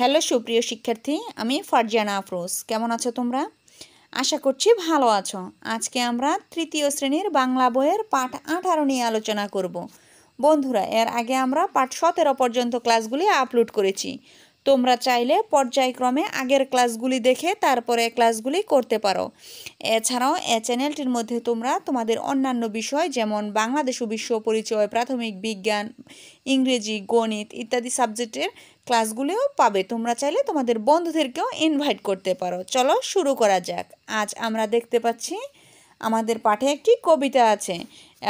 Hello সুপ্রিয় শিক্ষার্থী, আমি ফারজানা আফরোজ। কেমন আছো তোমরা? আশা করছি ভালো আছো। আজকে আমরা তৃতীয় শ্রেণীর বাংলা বইয়ের পাঠ 18 নিয়ে আলোচনা করব। বন্ধুরা, এর আগে আমরা পাঠ 17 পর্যন্ত ক্লাসগুলি আপলোড করেছি। তোমরা চাইলে পর্যায়ক্রমে আগের ক্লাসগুলি দেখে তারপরে ক্লাসগুলি করতে পারো। এছাড়াও এই চ্যানেলটির মধ্যে তোমরা তোমাদের অন্যান্য বিষয় যেমন বাংলাদেশ ও বিশ্ব পরিচয়, প্রাথমিক বিজ্ঞান, ইংরেজি, গণিত ইত্যাদি সাবজেক্টের ক্লাসগুলিও পাবে। তোমরা চাইলে তোমাদের বন্ধুদেরকেও ইনভাইট করতে পারো। চলো শুরু করা যাক। আজ আমরা দেখতে পাচ্ছি আমাদের পাঠে একটি কবিতা আছে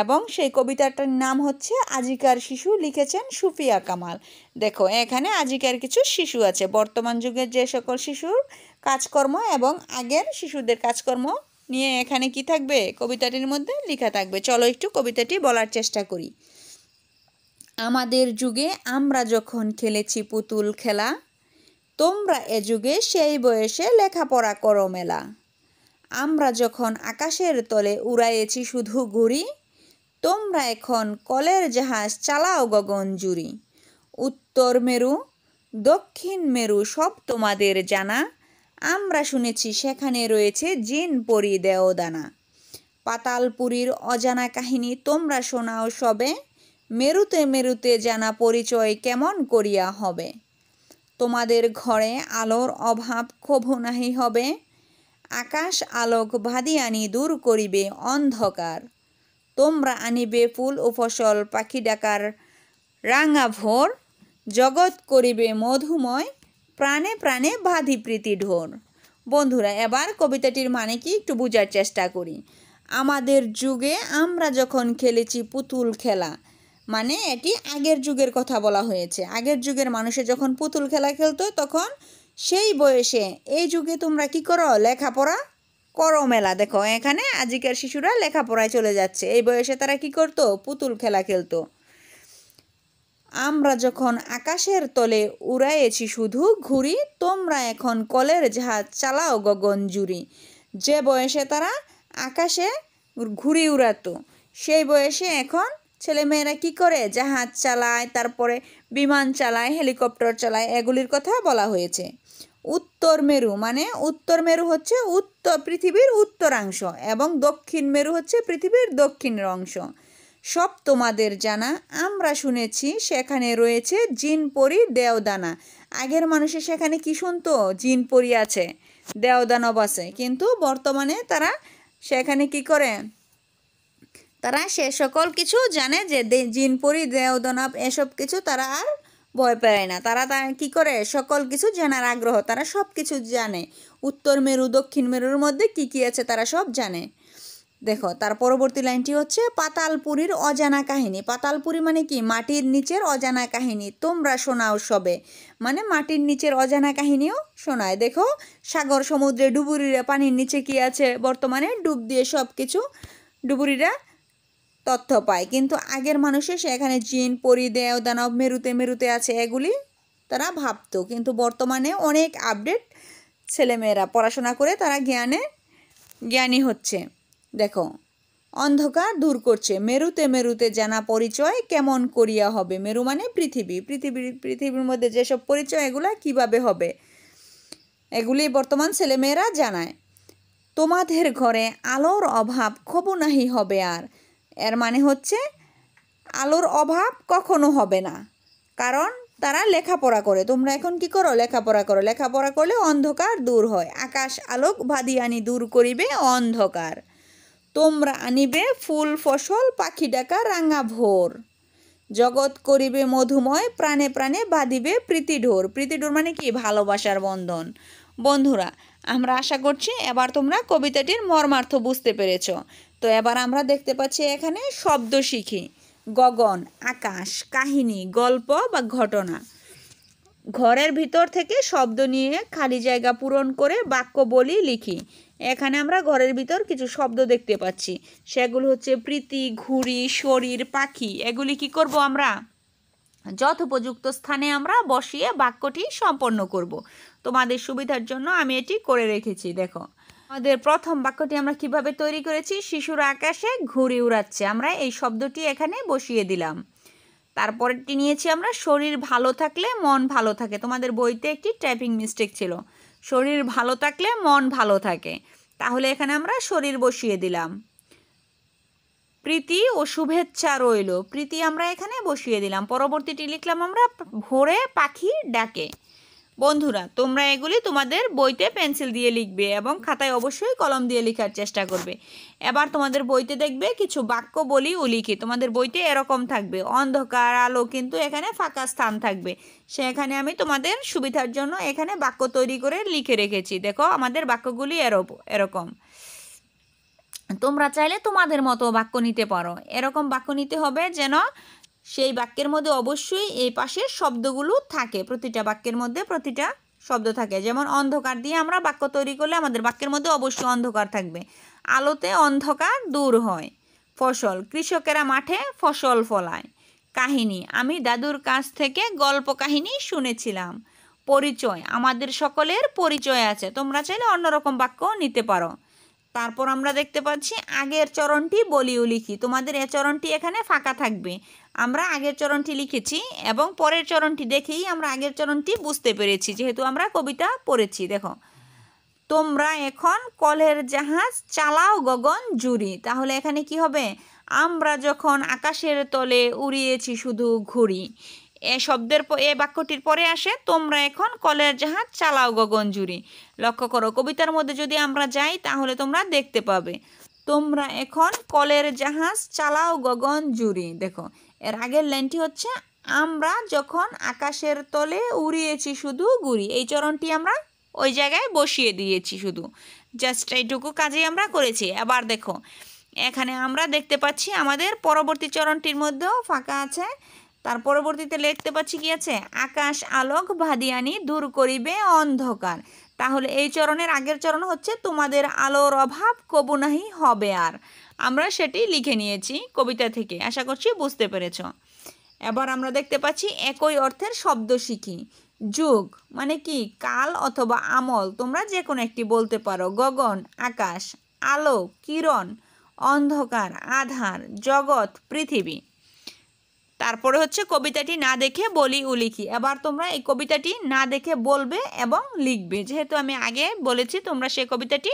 এবং সেই কবিতাটার নাম হচ্ছে আজিকার শিশু, লিখেছেন সুফিয়া কামাল। দেখো, এখানে আজিকার কিছু শিশু আছে, বর্তমান যুগের যে সকল শিশুর কাজকর্ম এবং আগের শিশুদের কাজকর্ম নিয়ে এখানে কি থাকবে, কবিতাটির মধ্যে লেখা থাকবে। চলো একটু কবিতাটি বলার চেষ্টা করি। আমাদের যুগে আমরা যখন খেলেছি পুতুল খেলা, তোমরা এ যুগে সেই বয়সে লেখাপড়া করো মেলা। আমরা যখন আকাশের তলে উড়াইয়েছি শুধু ঘুড়ি, তোমরা এখন কলের জাহাজ চালাও গগন জুড়ি। উত্তর মেরু দক্ষিণ মেরু সব তোমাদের জানা, আমরা শুনেছি সেখানে রয়েছে জিন পরি দেওদানা। পাতালপুরীর অজানা কাহিনী তোমরা শোনাও সবে, মেরুতে মেরুতে জানা পরিচয় কেমন করিয়া হবে। তোমাদের ঘরে আলোর অভাব কভু নাহি হবে, আকাশ আলোক ভাদিয়ানি দূর করিবে অন্ধকার। তোমরা আনিবে ফুল ও ফসল পাখি ডাকার রাঙা ভোর, জগৎ করিবে মধুময় প্রাণে প্রাণে বাঁধি প্রীতি ঢোর। বন্ধুরা, এবার কবিতাটির মানে কি একটু বোঝার চেষ্টা করি। আমাদের যুগে আমরা যখন খেলেছি পুতুল খেলা, মানে এটি আগের যুগের কথা বলা হয়েছে। আগের যুগের মানুষে যখন পুতুল খেলা খেলতো তখন সেই বয়সে, এই যুগে তোমরা কি করো, লেখাপড়া করো মেলা। দেখো, এখানে আজকের শিশুরা লেখাপড়ায় চলে যাচ্ছে, এই বয়সে তারা কি করতো, পুতুল খেলা খেলতো। আমরা যখন আকাশের তলে উড়াইয়েছি শুধু ঘুড়ি, তোমরা এখন কলের জাহাজ চালাও গগন জুড়ি। যে বয়সে তারা আকাশে ঘুড়ি উড়াতো, সেই বয়সে এখন ছেলেমেয়েরা কি করে, জাহাজ চালায়, তারপরে বিমান চালায়, হেলিকপ্টার চালায়, এগুলির কথা বলা হয়েছে। উত্তর মেরু মানে উত্তর মেরু হচ্ছে পৃথিবীর উত্তরাংশ এবং দক্ষিণ মেরু হচ্ছে পৃথিবীর দক্ষিণের অংশ। সব তোমাদের জানা, আমরা শুনেছি সেখানে রয়েছে জিন পরি দেওদানা। আগের মানুষে সেখানে কি শুনতো, জিন পরি আছে, দেওদানব আছে, কিন্তু বর্তমানে তারা সেখানে কি করে, তারা সে সকল কিছু জানে যে জিন পরি দেওদানব এসব কিছু তারা আর ভয় পায় না। তারা কি করে, সকল কিছু জানার আগ্রহ, তারা সব কিছু জানে। উত্তর মেরু দক্ষিণ মেরুর মধ্যে কি কি আছে তারা সব জানে। দেখো, তার পরবর্তী লাইনটি হচ্ছে পাতালপুরীর অজানা কাহিনী। পাতালপুরী মানে কি, মাটির নিচের অজানা কাহিনী তোমরা শোনাও সবে, মানে মাটির নিচের অজানা কাহিনীও শোনায়। দেখো, সাগর সমুদ্রে ডুবুরিরা পানির নিচে কি আছে, বর্তমানে ডুব দিয়ে সব কিছু ডুবুরিরা তথ্য পায়, কিন্তু আগের মানুষে সেখানে জিন পরি দেওদানব মেরুতে মেরুতে আছে এগুলি তারা ভাবতো। কিন্তু বর্তমানে অনেক আপডেট ছেলেমেয়েরা পড়াশোনা করে তারা জ্ঞানী হচ্ছে। দেখো, অন্ধকার দূর করছে, মেরুতে মেরুতে জানা পরিচয় কেমন করিয়া হবে। মেরু মানে পৃথিবীর মধ্যে যেসব পরিচয় এগুলা কিভাবে হবে, এগুলি বর্তমান ছেলেমেয়েরা জানায়। তোমাদের ঘরে আলোর অভাব কভু নাহি হবে আর, এর মানে হচ্ছে আলোর অভাব কখনো হবে না, কারণ তারা লেখাপড়া করে। তোমরা এখন কি করো, লেখাপড়া করো, লেখাপড়া করলে অন্ধকার দূর হয়। আকাশ আলোক ভাদিয়ানি দূর করিবে অন্ধকার। তোমরা আনিবে ফুল ফসল পাখি ডাকা রাঙা ভোর, জগৎ করিবে মধুময় প্রাণে প্রাণে বাঁধিবে প্রীতি ঢোর। প্রীতি ঢোর মানে কি, ভালোবাসার বন্ধন। বন্ধুরা, আমরা আশা করছি এবার তোমরা কবিতাটির মর্মার্থ বুঝতে পেরেছ। তো এবার আমরা দেখতে পাচ্ছি এখানে শব্দ শিখি। গগন আকাশ, কাহিনী গল্প বা ঘটনা। ঘরের ভিতর থেকে শব্দ নিয়ে খালি জায়গা পূরণ করে বাক্য বলি লিখি। এখানে আমরা ঘরের ভিতর কিছু শব্দ দেখতে পাচ্ছি, সেগুলো হচ্ছে প্রীতি, ঘুড়ি, শরীর, পাখি। এগুলি কি করব, আমরা যথোপযুক্ত স্থানে আমরা বসিয়ে বাক্যটি সম্পন্ন করব। তোমাদের সুবিধার জন্য আমি এটি করে রেখেছি। দেখো, আমাদের প্রথম বাক্যটি আমরা কিভাবে তৈরি করেছি, শিশুরা আকাশে ঘুড়ি উড়াচ্ছে, আমরা এই শব্দটি এখানে বসিয়ে দিলাম। তারপরেরটি নিয়েছি আমরা শরীর ভালো থাকলে মন ভালো থাকে। তোমাদের বইতে একটি টাইপিং মিস্টেক ছিল, শরীর ভালো থাকলে মন ভালো থাকে। তাহলে এখানে আমরা শরীর বসিয়ে দিলাম। প্রীতি ও শুভেচ্ছা রইল, প্রীতি আমরা এখানে বসিয়ে দিলাম। পরবর্তীটি লিখলাম আমরা ভোরে পাখি ডাকে। বন্ধুরা, তোমরা এগুলি তোমাদের বইতে পেন্সিল দিয়ে লিখবে এবং খাতায় অবশ্যই কলম দিয়ে লেখার চেষ্টা করবে। এবার তোমাদের বইতে দেখবে কিছু বাক্য বলি ও লিখি। তোমাদের বইতে এরকম থাকবে, অন্ধকার আলো, কিন্তু এখানে ফাঁকা স্থান থাকবে। সেখানে আমি তোমাদের সুবিধার জন্য এখানে বাক্য তৈরি করে লিখে রেখেছি। দেখো আমাদের বাক্যগুলি এরকম। তোমরা চাইলে তোমাদের মতো বাক্য নিতে পারো। এরকম বাক্য নিতে হবে যেন সেই বাক্যের মধ্যে অবশ্যই এই পাশের শব্দগুলো থাকে, প্রতিটা বাক্যের মধ্যে প্রতিটা শব্দ থাকে। যেমন অন্ধকার দিয়ে আমরা বাক্য তৈরি করলে আমাদের বাক্যের মধ্যে অবশ্যই অন্ধকার থাকবে। আলোতে অন্ধকার দূর হয়। ফসল, কৃষকেরা মাঠে ফসল ফলায়। কাহিনী, আমি দাদুর কাছ থেকে গল্প কাহিনী শুনেছিলাম। পরিচয়, আমাদের সকলের পরিচয় আছে। তোমরা চাইলে অন্যরকম বাক্য নিতে পারো। তারপর আমরা দেখতে পাচ্ছি আগের চরণটি বলি ও লিখি। তোমাদের এ চরণটি এখানে ফাঁকা থাকবে। আমরা আগের চরণটি লিখেছি এবং পরের চরণটি দেখেই আমরা আগের চরণটি বুঝতে পেরেছি, যেহেতু আমরা কবিতা পড়েছি। দেখো, তোমরা এখন কলের জাহাজ চালাও গগন জুড়ি। তাহলে এখানে কি হবে? আমরা যখন আকাশের তলে উড়িয়েছি শুধু ঘুড়ি। এ বাক্যটির পরে আসে তোমরা এখন কলের জাহাজ চালাও গগন জুড়ি। লক্ষ্য করো, কবিতার মধ্যে যদি আমরা যাই তাহলে তোমরা দেখতে পাবে তোমরা এখন কলের জাহাজ চালাও গগন জুড়ি। দেখো, এর আগের লাইনটি হচ্ছে আমরা যখন আকাশের তলে উড়িয়েছি শুধু ঘুড়ি। এই চরণটি আমরা ওই জায়গায় বসিয়ে দিয়েছি, শুধু জাস্ট এইটুকু কাজই আমরা করেছি। আবার দেখো, এখানে আমরা দেখতে পাচ্ছি আমাদের পরবর্তী চরণটির মধ্যেও ফাঁকা আছে। তার পরবর্তীতে লিখতে পাচ্ছি কি আছে? আকাশ আলোক ভাদিয়ানি দূর করিবে অন্ধকার। তাহলে এই চরণের আগের চরণ হচ্ছে তোমাদের আলোর অভাব কবু নাহি হবে আর। আমরা সেটি লিখে নিয়েছি কবিতা থেকে। আশা করছি বুঝতে পেরেছ। এবার আমরা দেখতে পাচ্ছি একই অর্থের শব্দ শিখি। যুগ মানে কি? কাল অথবা আমল, তোমরা যে কোনো একটি বলতে পারো। গগন আকাশ, আলো কিরণ, অন্ধকার আধার, জগৎ পৃথিবী। তারপরে হচ্ছে কবিতাটি না দেখে বলি ও লিখি। এবার তোমরা এই কবিতাটি না দেখে বলবে এবং লিখবে। যেহেতু আমি আগে বলেছি, তোমরা সেই কবিতাটি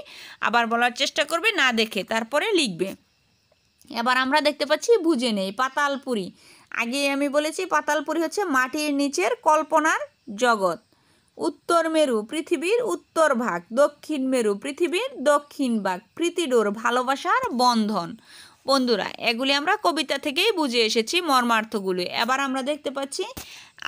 আবার বলার চেষ্টা করবে না দেখে, তারপরে লিখবে। এবার আমরা দেখতে পাচ্ছি বুঝে নেই। পাতালপুরী, আগে আমি বলেছি পাতালপুরী হচ্ছে মাটির নিচের কল্পনার জগৎ। উত্তর মেরু পৃথিবীর উত্তর ভাগ, দক্ষিণ মেরু পৃথিবীর দক্ষিণ ভাগ। প্রীতিডোর ভালোবাসার বন্ধন। বন্ধুরা, এগুলি আমরা কবিতা থেকেই বুঝে এসেছি মর্মার্থগুলি। এবার আমরা দেখতে পাচ্ছি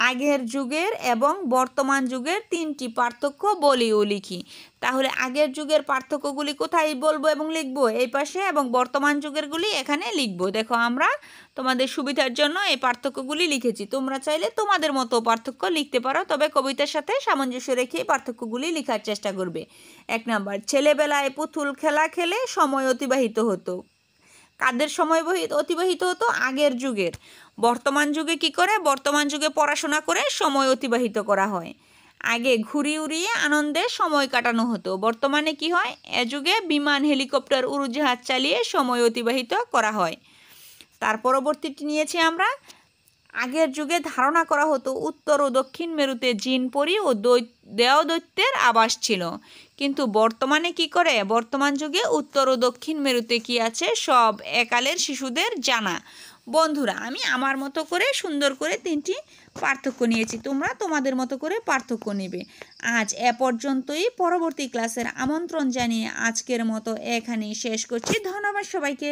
আগের যুগের এবং বর্তমান যুগের তিনটি পার্থক্য বলি ও লিখি। তাহলে আগের যুগের পার্থক্যগুলি কোথায় বলবো এবং লিখবো? এই পাশে, এবং বর্তমান যুগেরগুলি এখানে লিখবো। দেখো, আমরা তোমাদের সুবিধার জন্য এই পার্থক্যগুলি লিখেছি। তোমরা চাইলে তোমাদের মতো পার্থক্য লিখতে পারো, তবে কবিতার সাথে সামঞ্জস্য রেখে পার্থক্যগুলি লেখার চেষ্টা করবে। 1 নাম্বার, ছেলেবেলায় পুতুল খেলা খেলে সময় অতিবাহিত হতো। কাদের সময় অতিবাহিত হতো? আগের যুগের। বর্তমান যুগে কি করে? বর্তমান যুগে পড়াশোনা করে সময় অতিবাহিত করা হয়। আগে ঘুড়ি উড়িয়ে আনন্দে সময় কাটানো হতো। বর্তমানে কি হয়? এ যুগে বিমান, হেলিকপ্টার, উড়োজাহাজ চালিয়ে সময় অতিবাহিত করা হয়। তার পরবর্তীটি নিয়েছি আমরা, আগের যুগে ধারণা করা হতো উত্তর ও দক্ষিণ মেরুতে জিন পরি ও দেওদৈত্যের আবাস ছিল। কিন্তু বর্তমানে কি করে? বর্তমান যুগে উত্তর ও দক্ষিণ মেরুতে কি আছে সব একালের শিশুদের জানা। বন্ধুরা, আমি আমার মতো করে সুন্দর করে 3টি পার্থক্য নিয়েছি। তোমরা তোমাদের মতো করে পার্থক্য নেবে। আজ এ পর্যন্তই। পরবর্তী ক্লাসের আমন্ত্রণ জানিয়ে আজকের মতো এখানেই শেষ করছি। ধন্যবাদ সবাইকে।